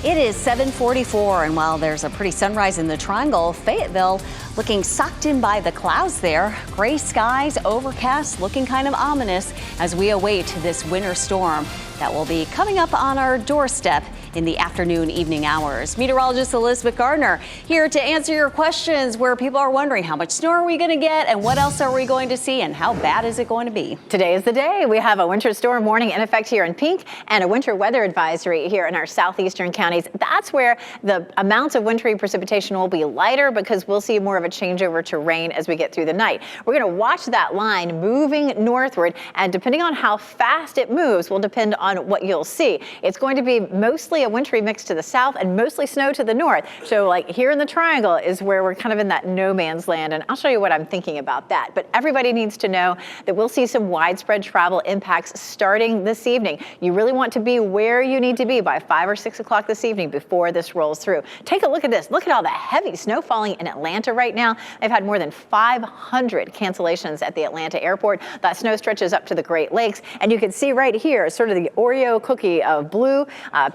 It is 7:44, and while there's a pretty sunrise in the Triangle, Fayetteville looking sucked in by the clouds there. Gray skies, overcast, looking kind of ominous as we await this winter storm that will be coming up on our doorstep in the afternoon, evening hours. Meteorologist Elizabeth Gardner here to answer your questions, where people are wondering how much snow are we going to get and what else are we going to see and how bad is it going to be? Today is the day. We have a winter storm warning in effect here in Pink and a winter weather advisory here in our southeastern counties. That's where the amounts of wintry precipitation will be lighter because we'll see more of a changeover to rain as we get through the night. We're going to watch that line moving northward, and depending on how fast it moves will depend on what you'll see. It's going to be mostly a wintry mix to the south and mostly snow to the north. So like here in the Triangle is where we're kind of in that no man's land, and I'll show you what I'm thinking about that. But everybody needs to know that we'll see some widespread travel impacts starting this evening. You really want to be where you need to be by 5 or 6 o'clock this evening before this rolls through. Take a look at this. Look at all the heavy snow falling in Atlanta right now. They've had more than 500 cancellations at the Atlanta airport. That snow stretches up to the Great Lakes, and you can see right here sort of the Oreo cookie of blue,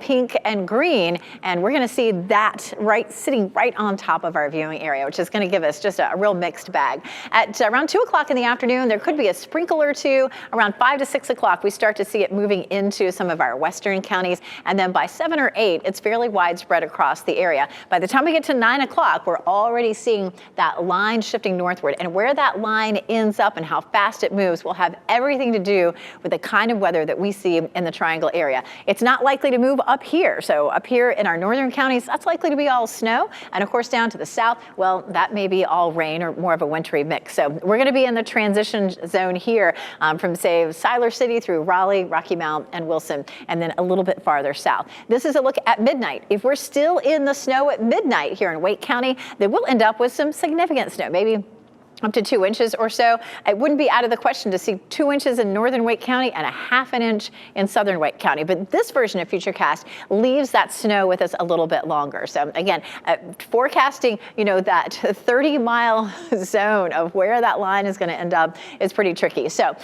pink, and green, and we're going to see that sitting right on top of our viewing area, which is going to give us just a real mixed bag. At around 2 o'clock in the afternoon, there could be a sprinkle or two. Around 5 to 6 o'clock, we start to see it moving into some of our western counties, and then by 7 or 8, it's fairly widespread across the area. By the time we get to 9 o'clock, we're already seeing that line shifting northward, and where that line ends up and how fast it moves will have everything to do with the kind of weather that we see in the Triangle area. It's not likely to move up here. So up here in our northern counties, that's likely to be all snow. And of course, down to the south, well, that may be all rain or more of a wintry mix. So we're going to be in the transition zone here from, say, Siler City through Raleigh, Rocky Mount, and Wilson, and then a little bit farther south. This is a look at midnight. If we're still in the snow at midnight here in Wake County, then we'll end up with some significant snow, maybe up to 2 inches or so. It wouldn't be out of the question to see 2 inches in northern Wake County and a half an inch in southern Wake County. But this version of Futurecast leaves that snow with us a little bit longer. So again, forecasting, that 30-mile zone of where that line is going to end up is pretty tricky. So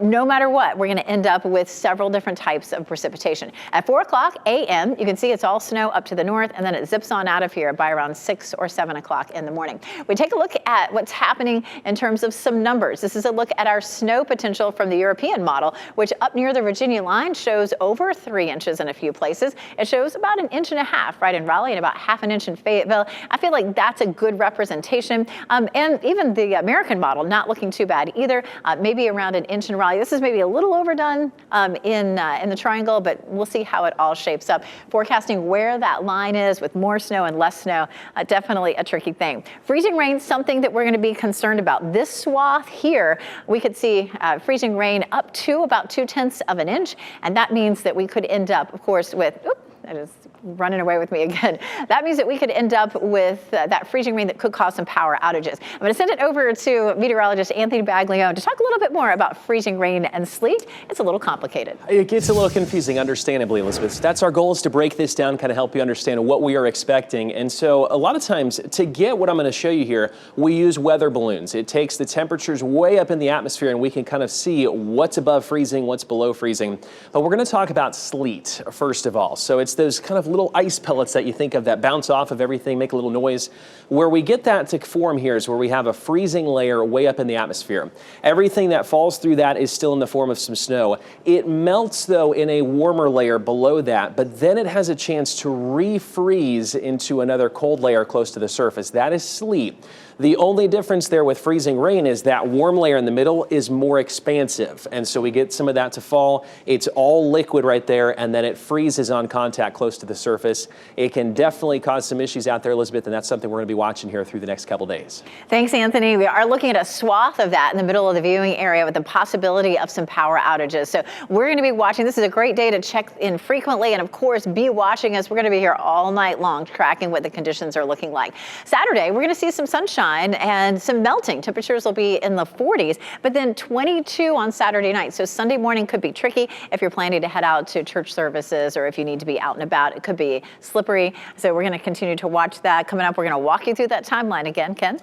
no matter what, we're going to end up with several different types of precipitation. At 4 o'clock a.m., you can see it's all snow up to the north, and then it zips on out of here by around 6 or 7 o'clock in the morning. We take a look at what's happening in terms of some numbers. This is a look at our snow potential from the European model, which up near the Virginia line shows over 3 inches in a few places. It shows about 1.5 inches right in Raleigh and about ½ inch in Fayetteville. I feel like that's a good representation. And even the American model, not looking too bad either. Maybe around 1 inch in Raleigh. This is maybe a little overdone in the Triangle, but we'll see how it all shapes up. Forecasting where that line is with more snow and less snow, definitely a tricky thing. Freezing rain, something that we're going to be concerned about. This swath here, we could see freezing rain up to about 0.2 of an inch, and that means that we could end up, of course, with, that is running away with me again. That means that we could end up with that freezing rain that could cause some power outages. I'm going to send it over to meteorologist Anthony Baglione to talk a little bit more about freezing rain and sleet. It's a little complicated. It gets a little confusing, understandably, Elizabeth. That's our goal, is to break this down, kind of help you understand what we are expecting. And so a lot of times, to get what I'm going to show you here, we use weather balloons. It takes the temperatures way up in the atmosphere, and we can kind of see what's above freezing, what's below freezing. But we're going to talk about sleet, first of all. So it's those kind of little ice pellets that you think of that bounce off of everything, make a little noise. Where we get that to form here is where we have a freezing layer way up in the atmosphere. Everything that falls through that is still in the form of some snow. It melts, though, in a warmer layer below that, but then it has a chance to refreeze into another cold layer close to the surface. That is sleet. The only difference there with freezing rain is that warm layer in the middle is more expansive, and so we get some of that to fall. It's all liquid right there, and then it freezes on contact close to the surface. It can definitely cause some issues out there, Elizabeth, and that's something we're going to be watching here through the next couple days. Thanks, Anthony. We are looking at a swath of that in the middle of the viewing area with the possibility of some power outages. So we're going to be watching. This is a great day to check in frequently, and of course, be watching us. We're going to be here all night long tracking what the conditions are looking like. Saturday, we're going to see some sunshine and some melting. Temperatures will be in the 40s, but then 22 on Saturday night. So Sunday morning could be tricky if you're planning to head out to church services or if you need to be out and about. It could be slippery. So we're going to continue to watch that. Coming up, we're going to walk you through that timeline again, Ken.